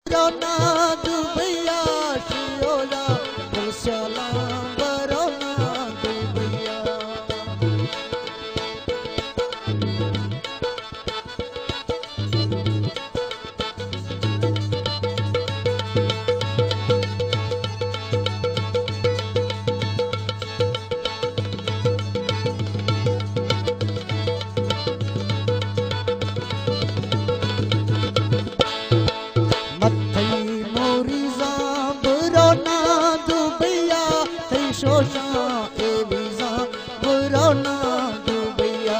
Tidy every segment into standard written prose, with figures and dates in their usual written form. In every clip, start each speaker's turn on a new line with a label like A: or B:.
A: बरोना दुबैया शियोला सलाम बरोना दुबैया शोशा एविजा बरोना दुबैया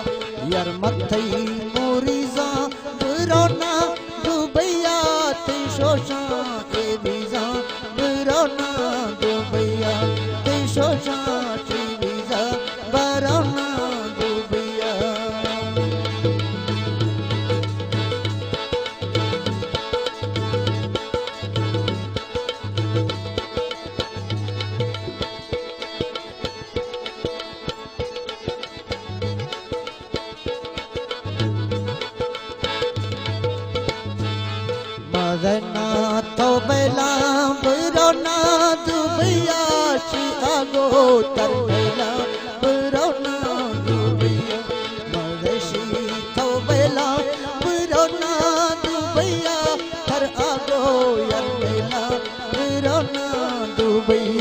A: यार मथई मोरिजा बरोना दुबैया ते शोशा एविजा बरोना दुबैया ते शोशा एविजा बरोना दुबैया मदना तो बेला बरोना दुबैया शिकागो तरबेला बरोना दुबैया मदशी तो बेला बरोना दुबैया हर आगो यरबेला बरोना दुबैया